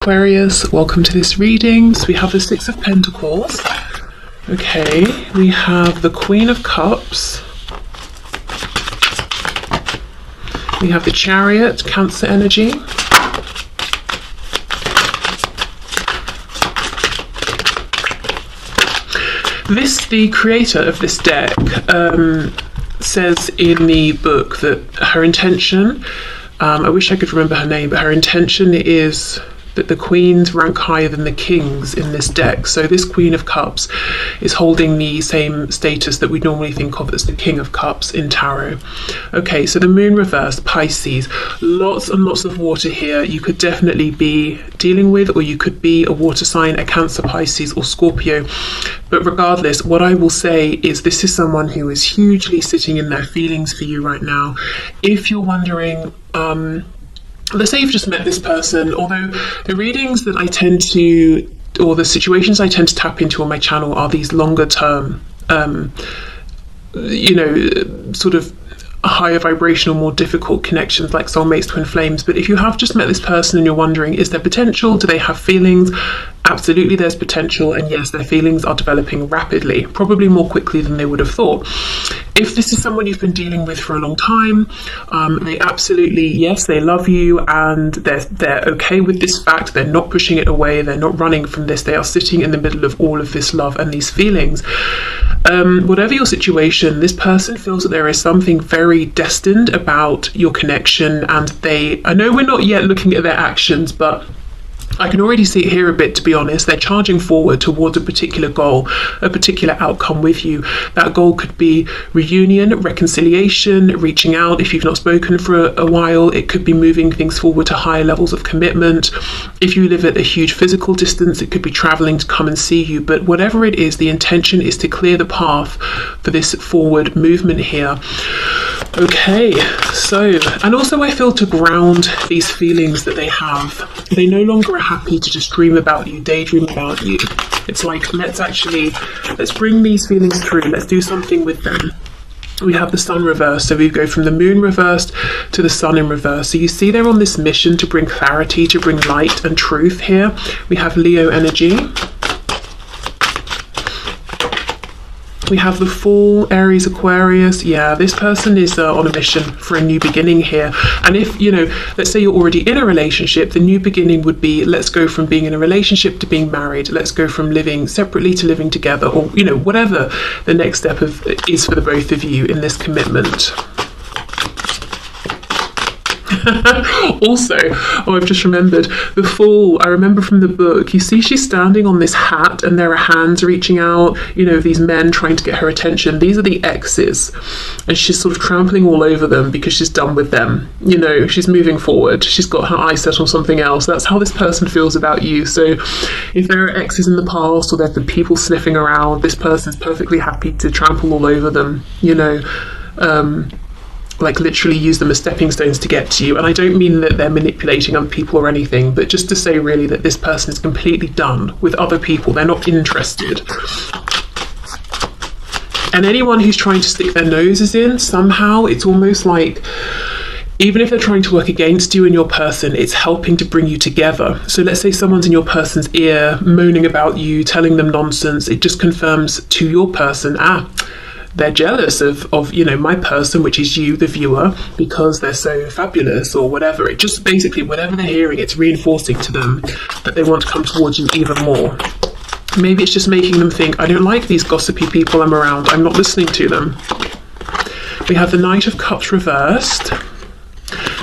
Aquarius, welcome to this reading. So we have the Six of Pentacles. Okay, we have the Queen of Cups. We have the Chariot, Cancer energy. The creator of this deck says in the book that her intention, I wish I could remember her name, but her intention is that the queens rank higher than the kings in this deck. So this Queen of Cups is holding the same status that we normally think of as the King of Cups in tarot. Okay, so the moon reversed, Pisces, lots and lots of water here. You could definitely be dealing with, or you could be a water sign, a Cancer, Pisces or Scorpio. But regardless, what I will say is this is someone who is hugely sitting in their feelings for you right now. If you're wondering, let's say you've just met this person, although the readings that I tend to, or the situations I tend to tap into on my channel are these longer term, sort of higher vibrational, more difficult connections like soulmates, twin flames. But if you have just met this person and you're wondering, is there potential? Do they have feelings? Absolutely, there's potential, and yes, their feelings are developing rapidly, probably more quickly than they would have thought. If this is someone you've been dealing with for a long time, they absolutely, yes, they love you, and they're okay with this fact. They're not pushing it away. They're not running from this. They are sitting in the middle of all of this love and these feelings. Whatever your situation, this person feels that there is something very destined about your connection, and I know we're not yet looking at their actions, but I can already see it here a bit, to be honest. They're charging forward towards a particular goal, a particular outcome with you. That goal could be reunion, reconciliation, reaching out if you've not spoken for a while. It could be moving things forward to higher levels of commitment. If you live at a huge physical distance, it could be traveling to come and see you. But whatever it is, the intention is to clear the path for this forward movement here. Okay, so, and also I feel to ground these feelings that they have. They no longer are happy to just dream about you, daydream about you. It's like, let's bring these feelings through. Let's do something with them. We have the sun reversed, so we go from the moon reversed to the sun in reverse. So you see they're on this mission to bring clarity, to bring light and truth here. We have Leo energy. We have the Fool, Aries, Aquarius. Yeah, this person is on a mission for a new beginning here. And if, let's say you're already in a relationship, the new beginning would be, let's go from being in a relationship to being married. Let's go from living separately to living together, or, whatever the next step is for the both of you in this commitment. Also, I've just remembered the Fool. I remember from the book, you see she's standing on this hat and there are hands reaching out, these men trying to get her attention. These are the exes, and she's sort of trampling all over them because she's done with them. She's moving forward. She's got her eyes set on something else. That's how this person feels about you. So if there are exes in the past, or there's been people sniffing around, this person's perfectly happy to trample all over them, like literally use them as stepping stones to get to you. And I don't mean that they're manipulating other people or anything, but just to say really that this person is completely done with other people. They're not interested. And anyone who's trying to stick their noses in, somehow it's almost like, even if they're trying to work against you and your person, it's helping to bring you together. So let's say someone's in your person's ear, moaning about you, telling them nonsense. It just confirms to your person, they're jealous of my person, which is you, the viewer, because they're so fabulous or whatever. It just basically, whatever they're hearing, it's reinforcing to them that they want to come towards you even more. Maybe it's just making them think, I don't like these gossipy people I'm around. I'm not listening to them. We have the Knight of Cups reversed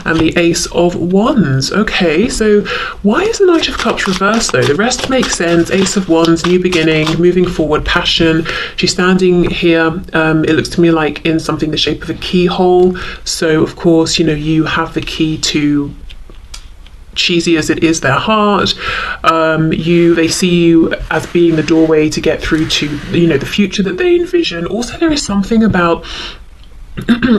and the Ace of Wands. Okay, so why is the Knight of Cups reversed though? The rest makes sense. Ace of Wands, new beginning, moving forward, passion. She's standing here, it looks to me like in something the shape of a keyhole. So of course, you have the key to, cheesy as it is, their heart. They see you as being the doorway to get through to, the future that they envision. Also, there is something about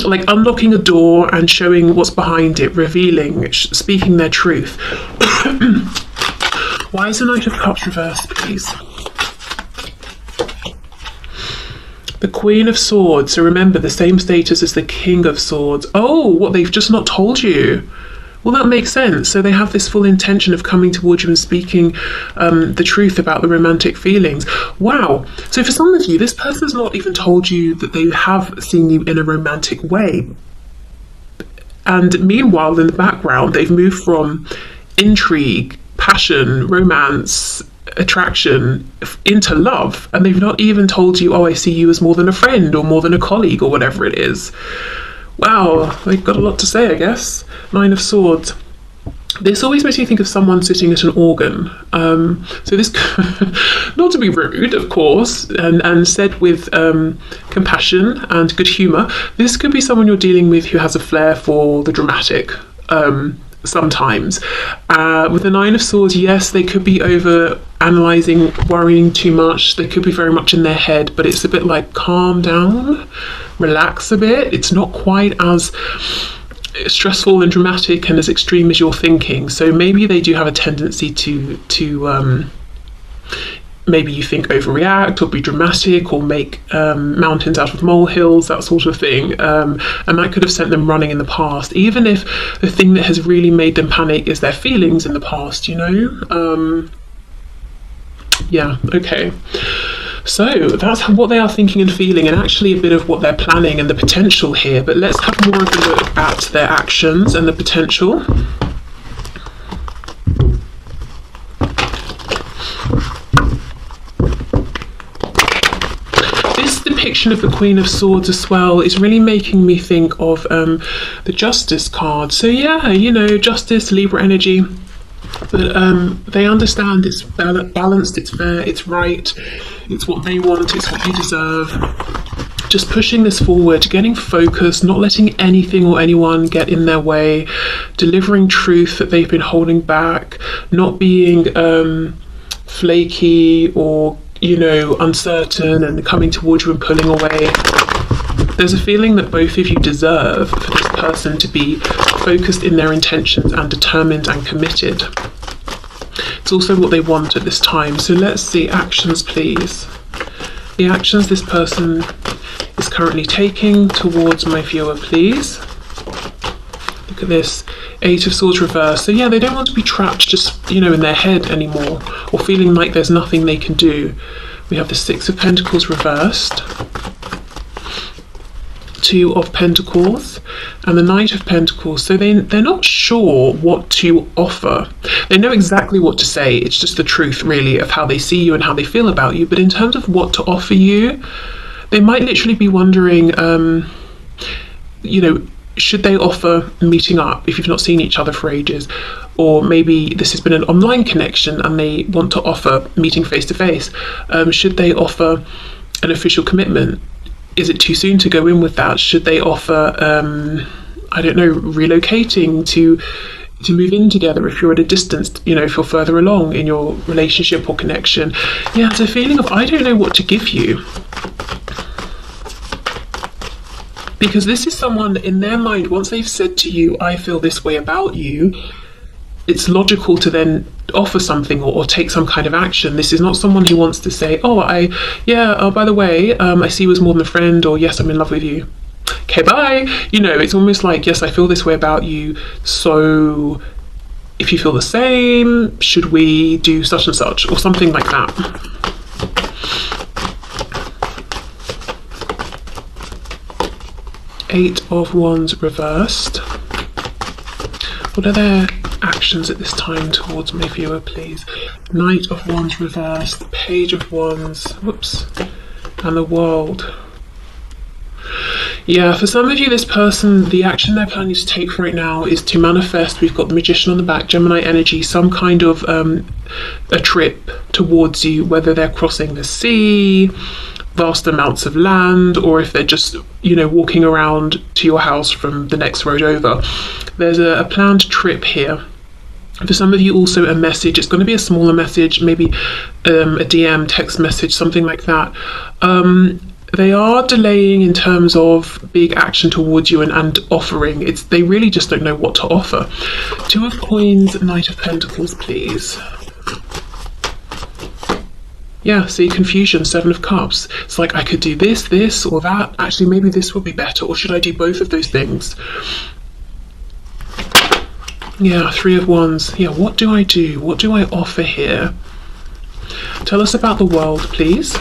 like unlocking a door and showing what's behind it, revealing, speaking their truth. Why is the Knight of Cups reversed, please? The Queen of Swords. So remember, the same status as the King of Swords. Oh, what, they've just not told you. Well, that makes sense. So they have this full intention of coming towards you and speaking the truth about the romantic feelings. Wow. So for some of you, this person's not even told you that they have seen you in a romantic way. And meanwhile, in the background, they've moved from intrigue, passion, romance, attraction into love, and they've not even told you, oh, I see you as more than a friend or more than a colleague or whatever it is. Wow, they've got a lot to say, I guess. Nine of Swords. This always makes me think of someone sitting at an organ. So this, not to be rude, of course, and said with compassion and good humour, this could be someone you're dealing with who has a flair for the dramatic. Sometimes with the Nine of Swords, yes, they could be over analysing, worrying too much. They could be very much in their head, but it's a bit like, calm down, relax a bit. It's not quite as stressful and dramatic and as extreme as you're thinking. So maybe they do have a tendency to maybe you think overreact or be dramatic or make mountains out of molehills, that sort of thing. And that could have sent them running in the past, even if the thing that has really made them panic is their feelings in the past, you know? Yeah, okay. So that's what they are thinking and feeling, and actually a bit of what they're planning and the potential here. But let's have more of a look at their actions and the potential. Depiction of the Queen of Swords as well is really making me think of the Justice card. So yeah, you know, Justice, Libra energy, but they understand it's balanced, it's fair, it's right, it's what they want, it's what you deserve. Just pushing this forward, getting focused, not letting anything or anyone get in their way, delivering truth that they've been holding back, not being flaky or, you know, uncertain and coming towards you and pulling away. There's a feeling that both of you deserve for this person to be focused in their intentions and determined and committed. It's also what they want at this time. So let's see, actions please. The actions this person is currently taking towards my viewer, please. Look at this, Eight of Swords reversed. So yeah, they don't want to be trapped just, you know, in their head anymore, or feeling like there's nothing they can do. We have the Six of Pentacles reversed, Two of Pentacles, and the Knight of Pentacles. So they're not sure what to offer. They know exactly what to say. It's just the truth, really, of how they see you and how they feel about you. But in terms of what to offer you, they might literally be wondering, you know, should they offer meeting up if you've not seen each other for ages? Or maybe this has been an online connection and they want to offer meeting face to face. Should they offer an official commitment? Is it too soon to go in with that? Should they offer, I don't know, relocating to move in together if you're at a distance, you know, if you're further along in your relationship or connection? Yeah, it's a feeling of, I don't know what to give you. Because this is someone, in their mind, once they've said to you, I feel this way about you, it's logical to then offer something or take some kind of action. This is not someone who wants to say, oh, by the way, I see you as more than a friend, or yes, I'm in love with you. Okay, bye. You know, it's almost like, yes, I feel this way about you, so if you feel the same, should we do such and such, or something like that. Eight of Wands reversed. What are their actions at this time towards my viewer, please? Knight of Wands reversed, Page of Wands, whoops, and the World. Yeah, for some of you, this person, the action they're planning to take right now is to manifest. We've got the Magician on the back, Gemini energy, some kind of a trip towards you, whether they're crossing the sea, vast amounts of land, or if they're just, you know, walking around to your house from the next road over. There's a planned trip here. For some of you, also a message. It's going to be a smaller message, maybe a DM, text message, something like that. They are delaying in terms of big action towards you and offering. They really just don't know what to offer. Two of Coins, Knight of Pentacles, please. Yeah, see, confusion, Seven of Cups. It's like, I could do this, or that. Actually, maybe this would be better. Or should I do both of those things? Yeah, Three of Wands. Yeah, what do I do? What do I offer here? Tell us about the world, please.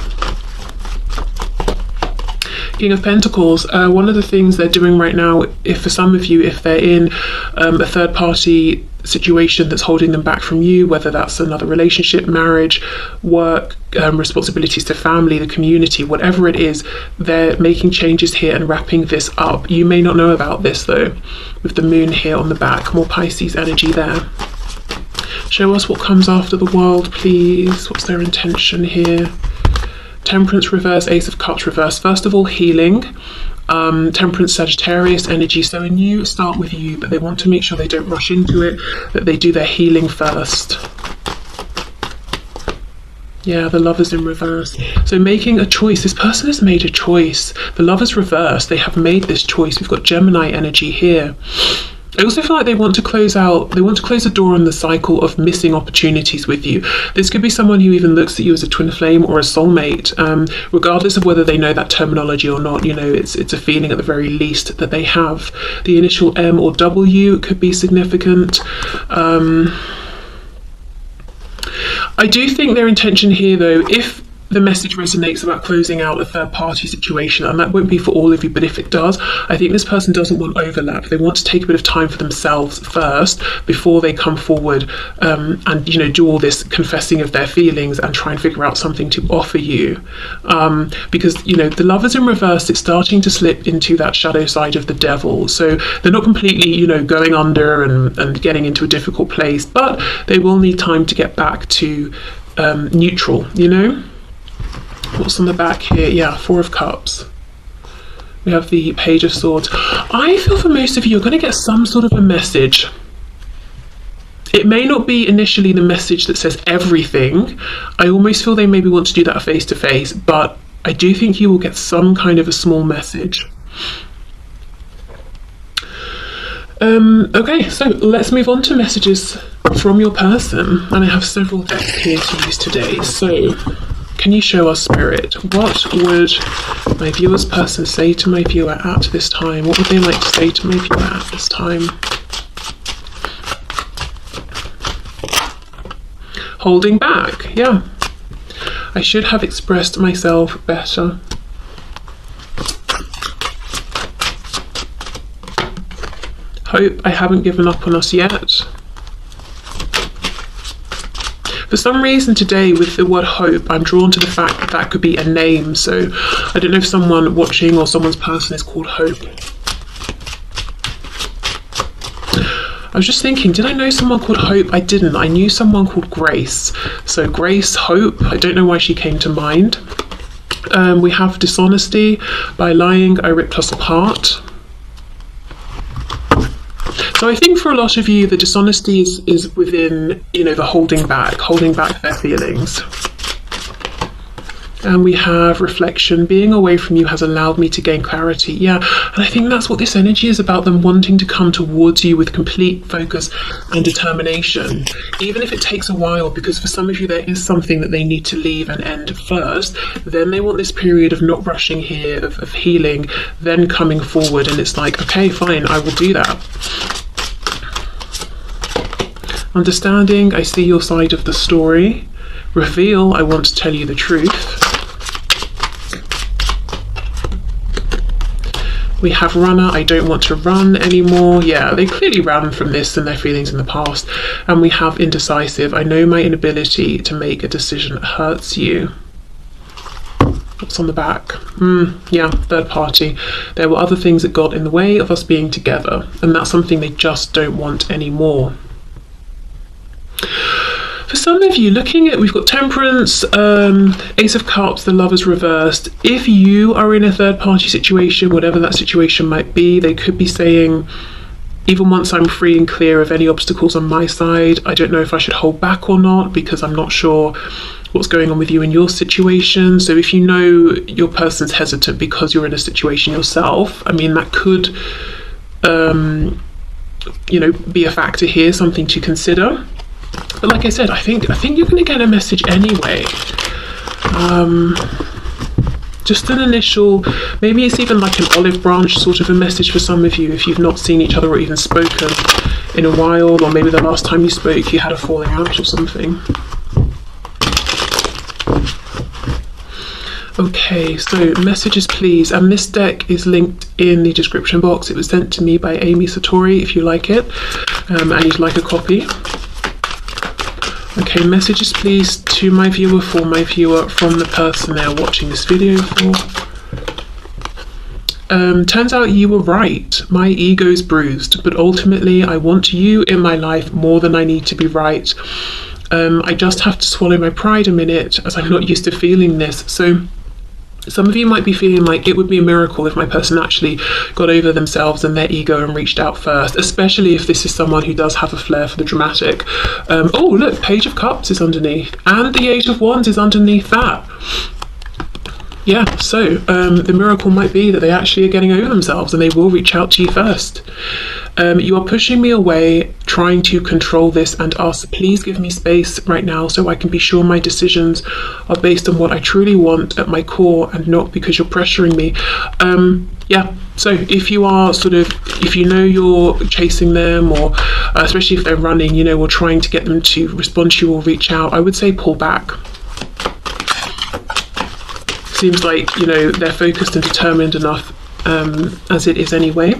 King of Pentacles. One of the things they're doing right now, if for some of you, if they're in a third party situation that's holding them back from you, whether that's another relationship, marriage, work, responsibilities to family, the community, whatever it is, they're making changes here and wrapping this up. You may not know about this though, with the moon here on the back. More Pisces energy there. Show us what comes after the world, please. What's their intention here? Temperance reverse, Ace of Cups reverse. First of all, healing. Temperance, Sagittarius energy. So a new start with you, but they want to make sure they don't rush into it, that they do their healing first. Yeah, the Lovers in reverse. So making a choice. This person has made a choice. The Lovers reverse. They have made this choice. We've got Gemini energy here. I also feel like they want to close the door on the cycle of missing opportunities with you. This could be someone who even looks at you as a twin flame or a soulmate, regardless of whether they know that terminology or not. You know, it's a feeling at the very least that they have. The initial M or W could be significant. I do think their intention here, though, if the message resonates about closing out a third party situation, and that won't be for all of you, but if it does, I think this person doesn't want overlap. They want to take a bit of time for themselves first before they come forward and, you know, do all this confessing of their feelings and try and figure out something to offer you. Because, you know, the Lovers in reverse, it's starting to slip into that shadow side of the devil. So they're not completely, you know, going under and getting into a difficult place, but they will need time to get back to neutral, you know? What's on the back here? Yeah, Four of Cups. We have the Page of Swords. I feel for most of you, you're going to get some sort of a message. It may not be initially the message that says everything. I almost feel they maybe want to do that face to face, but I do think you will get some kind of a small message. Okay, so let's move on to messages from your person. And I have several decks here to use today. So can you show us, Spirit, what would my viewer's person say to my viewer at this time? What would they like to say to my viewer at this time? Holding back, yeah. I should have expressed myself better. Hope I haven't given up on us yet. For some reason today with the word hope, I'm drawn to the fact that that could be a name. So I don't know if someone watching or someone's person is called Hope. I was just thinking, did I know someone called Hope? I didn't. I knew someone called Grace. So Grace, Hope, I don't know why she came to mind. We have dishonesty. By lying, I ripped us apart. So I think for a lot of you, the dishonesty is within, you know, the holding back their feelings. And we have reflection. Being away from you has allowed me to gain clarity. Yeah, and I think that's what this energy is about, them wanting to come towards you with complete focus and determination, even if it takes a while, because for some of you there is something that they need to leave and end first. Then they want this period of not rushing here, of healing, then coming forward, and it's like, okay, fine, I will do that. Understanding, I see your side of the story. Reveal, I want to tell you the truth. We have runner, I don't want to run anymore. Yeah, they clearly ran from this and their feelings in the past. And we have indecisive, I know my inability to make a decision hurts you. What's on the back? Yeah, third party. There were other things that got in the way of us being together, and that's something they just don't want anymore. For some of you, looking at, we've got Temperance, Ace of Cups, the Lovers reversed. If you are in a third party situation, whatever that situation might be, they could be saying, even once I'm free and clear of any obstacles on my side, I don't know if I should hold back or not, because I'm not sure what's going on with you in your situation. So if you know your person's hesitant because you're in a situation yourself, I mean, that could, you know, be a factor here, something to consider. But like I said, I think you're going to get a message anyway. Just an initial, maybe it's even like an olive branch sort of a message for some of you if you've not seen each other or even spoken in a while, or maybe the last time you spoke you had a falling out or something. Okay, so messages please, and this deck is linked in the description box. It was sent to me by Amy Satori if you like it, and you'd like a copy. Okay, messages please to my viewer, for my viewer, from the person they're watching this video for. Turns out you were right. My ego's bruised, but ultimately I want you in my life more than I need to be right. I just have to swallow my pride a minute, as I'm not used to feeling this. So some of you might be feeling like it would be a miracle if my person actually got over themselves and their ego and reached out first, especially if this is someone who does have a flair for the dramatic. Oh look, Page of Cups is underneath, and the 8 of Wands is underneath that. Yeah, so the miracle might be that they actually are getting over themselves and they will reach out to you first. You are pushing me away, trying to control this and us. Please give me space right now so I can be sure my decisions are based on what I truly want at my core and not because you're pressuring me. Yeah, so if you are if you know you're chasing them, or especially if they're running, you know, or trying to get them to respond to you or reach out, I would say pull back. Seems like, you know, they're focused and determined enough as it is anyway.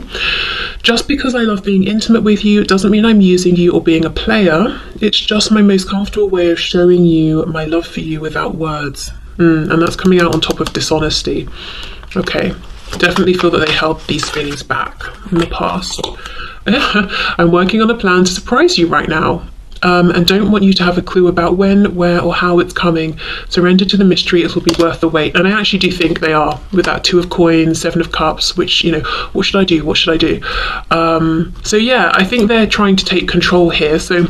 Just because I love being intimate with you doesn't mean I'm using you or being a player. It's just my most comfortable way of showing you my love for you without words. And that's coming out on top of dishonesty. Okay, definitely feel that they held these feelings back in the past. I'm working on a plan to surprise you right now. And don't want you to have a clue about when, where, or how it's coming. Surrender to the mystery, it will be worth the wait. And I actually do think they are, with that 2 of Coins, 7 of Cups, which, you know, what should I do? What should I do? So yeah, I think they're trying to take control here. So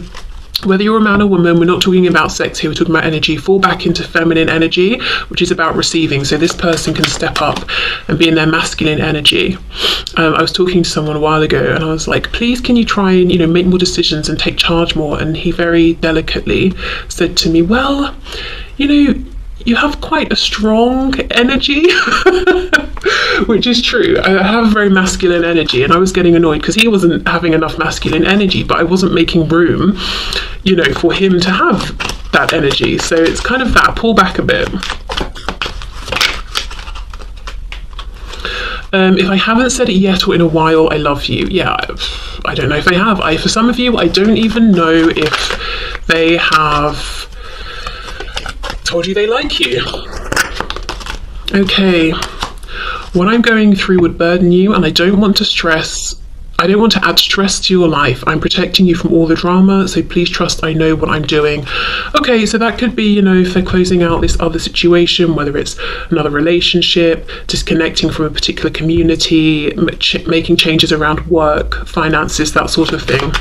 whether you're a man or woman, we're not talking about sex here, we're talking about energy. Fall back into feminine energy, which is about receiving. So this person can step up and be in their masculine energy. I was talking to someone a while ago and I was like, please can you try and, you know, make more decisions and take charge more? And he very delicately said to me, well, you know, you have quite a strong energy, which is true. I have a very masculine energy, and I was getting annoyed because he wasn't having enough masculine energy, but I wasn't making room, you know, for him to have that energy. So it's kind of that, pull back a bit. If I haven't said it yet or in a while, I love you. Yeah, I don't know if I have. For some of you, I don't even know if they have told you they like you. Okay, what I'm going through would burden you, and I don't want to add stress to your life. I'm protecting you from all the drama, so please trust I know what I'm doing. Okay, so that could be, you know, if they're closing out this other situation, whether it's another relationship, disconnecting from a particular community, making changes around work, finances, that sort of thing.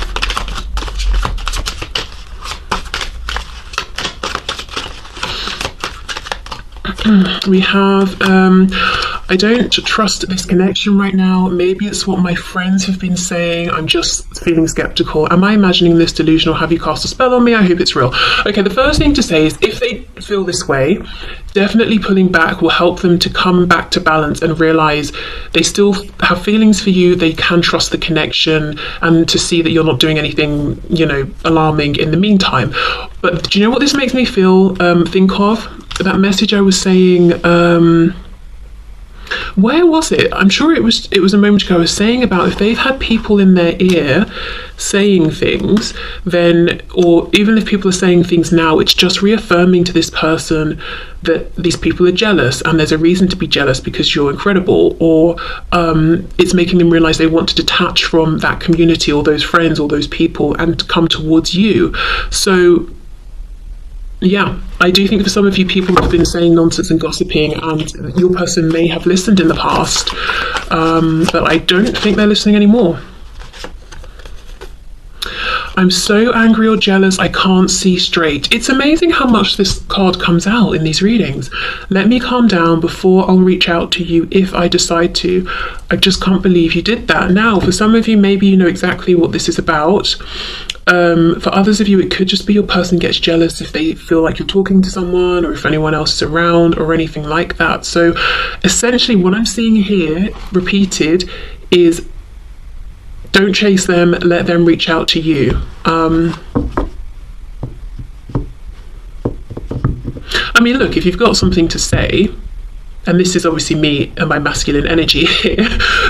We have, I don't trust this connection right now. Maybe it's what my friends have been saying. I'm just feeling skeptical. Am I imagining this delusion, or have you cast a spell on me? I hope it's real. Okay, the first thing to say is if they feel this way, definitely pulling back will help them to come back to balance and realize they still have feelings for you. They can trust the connection and to see that you're not doing anything, you know, alarming in the meantime. But do you know what this makes me feel? Think of that message I was saying, where was it? I'm sure it was a moment ago. I was saying about if they've had people in their ear saying things, then, or even if people are saying things now, it's just reaffirming to this person that these people are jealous, and there's a reason to be jealous because you're incredible, or it's making them realize they want to detach from that community or those friends or those people and come towards you. So yeah, I do think for some of you, people have been saying nonsense and gossiping, and your person may have listened in the past, but I don't think they're listening anymore. I'm so angry or jealous, I can't see straight. It's amazing how much this card comes out in these readings. Let me calm down before I'll reach out to you if I decide to. I just can't believe you did that. Now, for some of you, maybe you know exactly what this is about. For others of you, it could just be your person gets jealous if they feel like you're talking to someone, or if anyone else is around, or anything like that. So essentially what I'm seeing here repeated is Don't chase them, let them reach out to you. I mean, look, if you've got something to say, and this is obviously me and my masculine energy here,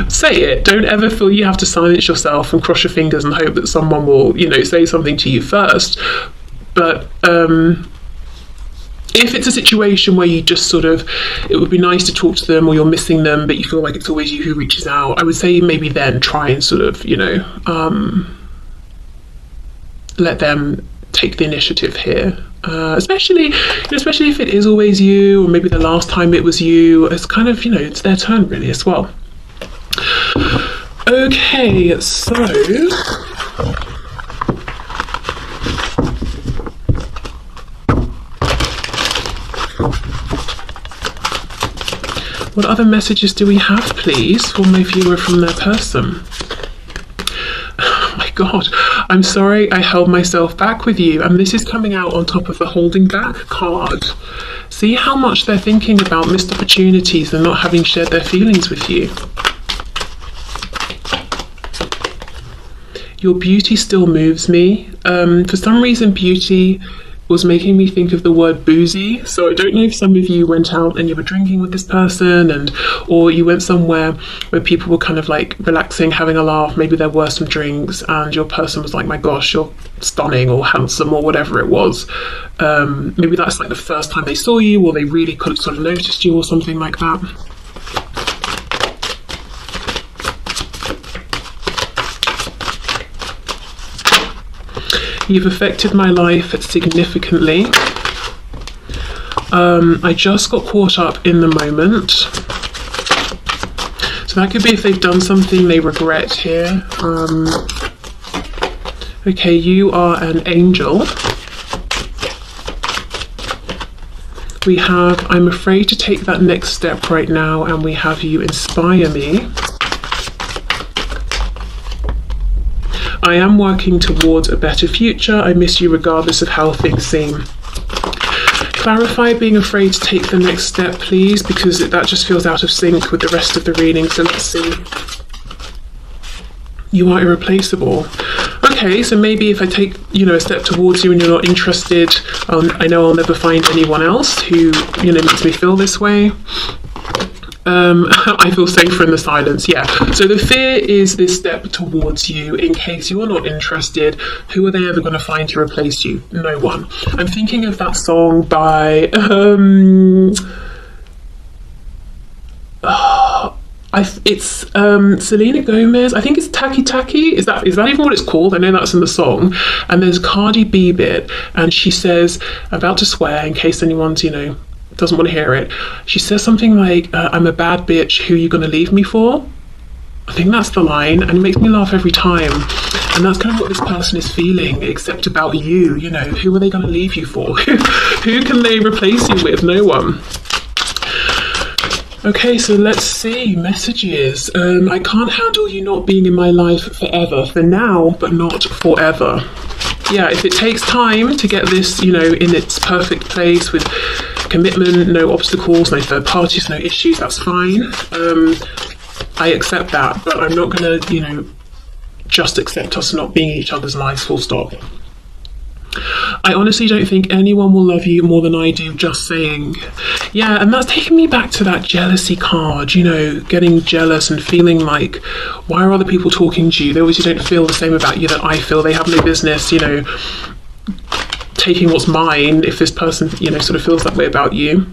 say it. Don't ever feel you have to silence yourself and cross your fingers and hope that someone will, you know, say something to you first. But if it's a situation where you just sort of, it would be nice to talk to them, or you're missing them, but you feel like it's always you who reaches out, I would say maybe then try and sort of, you know, let them take the initiative here. Especially if it is always you, or maybe the last time it was you. It's kind of, you know, it's their turn really as well. Okay, so what other messages do we have, please, for my viewer from their person? God, I'm sorry I held myself back with you, and this is coming out on top of the holding back card. See how much they're thinking about missed opportunities and not having shared their feelings with you. Your beauty still moves me. For some reason, beauty was making me think of the word boozy. So I don't know if some of you went out and you were drinking with this person, or you went somewhere where people were kind of like relaxing, having a laugh, maybe there were some drinks, and your person was like, my gosh, you're stunning or handsome or whatever it was. Maybe that's like the first time they saw you, or they really could have sort of noticed you or something like that. You've affected my life significantly. I just got caught up in the moment. So that could be if they've done something they regret here. Okay, you are an angel. We have, I'm afraid to take that next step right now, and we have you inspire me. I am working towards a better future. I miss you regardless of how things seem. Clarify being afraid to take the next step, please, because that just feels out of sync with the rest of the reading. So let's see. You are irreplaceable. Okay, so maybe if I take, you know, a step towards you and you're not interested, I know I'll never find anyone else who, you know, makes me feel this way. I feel safer in the silence, yeah. So the fear is this step towards you in case you're not interested. Who are they ever going to find to replace you? No one. I'm thinking of that song by it's Selena Gomez. I think it's Taki Taki. Is that even what it's called? I know that's in the song. And there's Cardi B bit, and she says, I'm about to swear in case anyone's, you know, doesn't want to hear it. She says something like, I'm a bad bitch, who you gonna leave me for? I think that's the line, and it makes me laugh every time. And that's kind of what this person is feeling, except about you, you know, who are they gonna leave you for? Who can they replace you with? No one. Okay, so let's see, messages. I can't handle you not being in my life forever, for now, but not forever. Yeah, if it takes time to get this, you know, in its perfect place with commitment, no obstacles, no third parties, no issues, that's fine. I accept that, but I'm not gonna, you know, just accept us not being each other's lives, full stop. I honestly don't think anyone will love you more than I do, just saying. Yeah, and that's taking me back to that jealousy card, you know, getting jealous and feeling like, why are other people talking to you? They obviously don't feel the same about you that I feel. They have no business, you know, taking what's mine if this person, you know, sort of feels that way about you.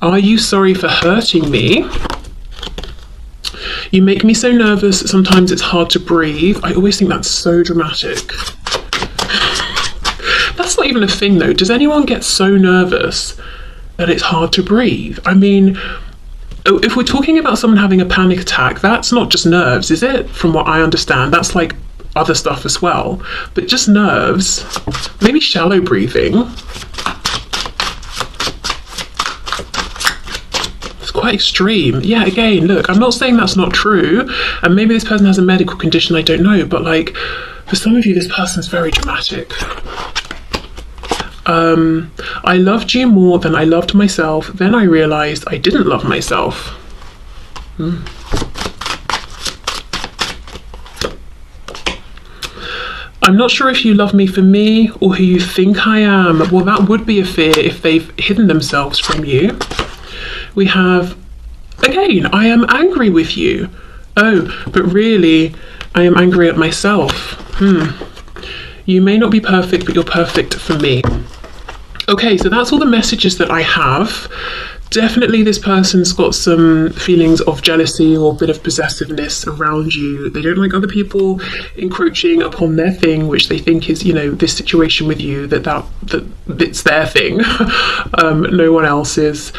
Are you sorry for hurting me? You make me so nervous, sometimes it's hard to breathe. I always think that's so dramatic. That's not even a thing though. Does anyone get so nervous that it's hard to breathe? I mean, if we're talking about someone having a panic attack, that's not just nerves, is it? From what I understand, that's like other stuff as well. But just nerves, maybe shallow breathing. It's quite extreme. Yeah, again, look, I'm not saying that's not true. And maybe this person has a medical condition, I don't know. But like, for some of you, this person's very dramatic. I loved you more than I loved myself. Then I realized I didn't love myself. I'm not sure if you love me for me or who you think I am. Well, that would be a fear if they've hidden themselves from you. We have, again, I am angry with you. Oh, but really, I am angry at myself. You may not be perfect, but you're perfect for me. Okay, so that's all the messages that I have. Definitely this person's got some feelings of jealousy or a bit of possessiveness around you. They don't like other people encroaching upon their thing, which they think is, you know, this situation with you, that it's their thing. No one else's.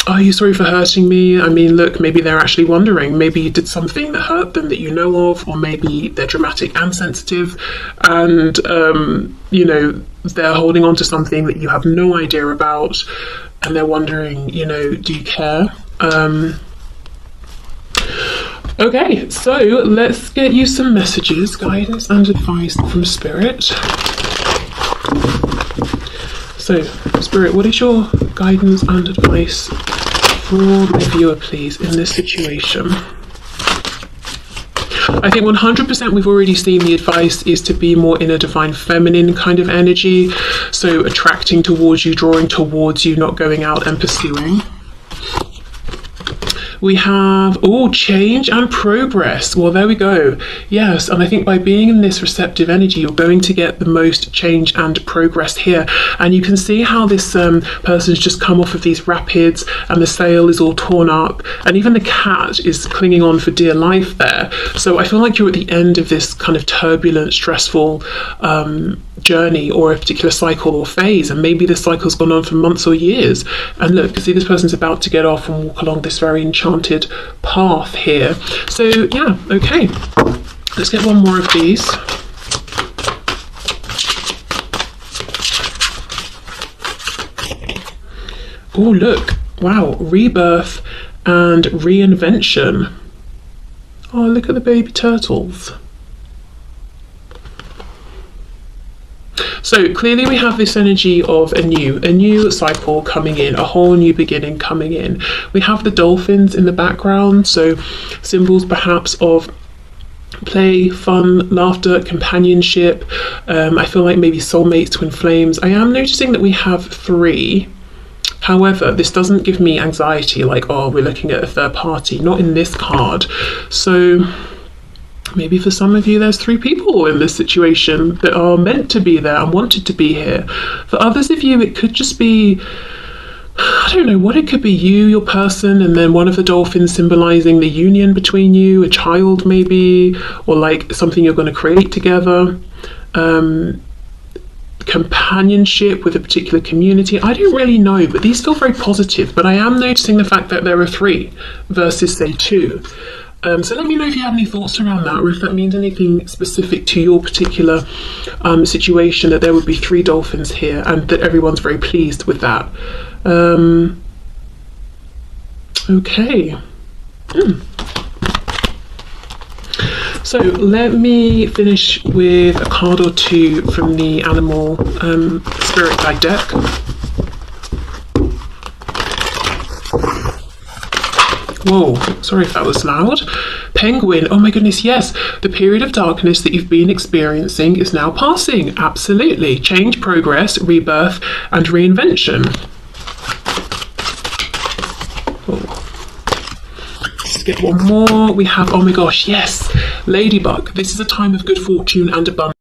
Are you sorry for hurting me? I mean, look, maybe they're actually wondering. Maybe you did something that hurt them that you know of, or maybe they're dramatic and sensitive, and, you know, they're holding on to something that you have no idea about, and they're wondering, you know, do you care? Okay, so let's get you some messages, guidance and advice from Spirit. So, Spirit, what is your guidance and advice for the viewer, please, in this situation? I think 100% we've already seen the advice is to be more in a divine feminine kind of energy. So attracting towards you, drawing towards you, not going out and pursuing. We have, change and progress. Well, there we go. Yes, and I think by being in this receptive energy, you're going to get the most change and progress here. And you can see how this person's just come off of these rapids, and the sail is all torn up, and even the cat is clinging on for dear life there. So I feel like you're at the end of this kind of turbulent, stressful journey, or a particular cycle or phase, and maybe this cycle's gone on for months or years. And look, see, this person's about to get off and walk along this very enchanted path here. So yeah, okay, let's get one more of these. Oh, look, wow, rebirth and reinvention. Oh, look at the baby turtles. So clearly we have this energy of a new cycle coming in, a whole new beginning coming in. We have the dolphins in the background, so symbols perhaps of play, fun, laughter, companionship. I feel like maybe soulmates, twin flames. I am noticing that we have 3. However, this doesn't give me anxiety, like, oh, we're looking at a third party. Not in this card. So maybe for some of you there's 3 people in this situation that are meant to be there and wanted to be here. For others of you, it could just be, I don't know what it could be, you, your person, and then one of the dolphins symbolizing the union between you, a child maybe, or like something you're going to create together. Companionship with a particular community. I don't really know, but these feel very positive. But I am noticing the fact that there are 3 versus, say, 2. So let me know if you have any thoughts around that, or if that means anything specific to your particular situation, that there would be 3 dolphins here and that everyone's very pleased with that. Okay. So let me finish with a card or 2 from the animal spirit guide deck. Whoa, sorry if that was loud. Penguin, oh my goodness, yes. The period of darkness that you've been experiencing is now passing. Absolutely. Change, progress, rebirth, and reinvention. Let's get one more. We have, oh my gosh, yes. Ladybug. This is a time of good fortune and abundance.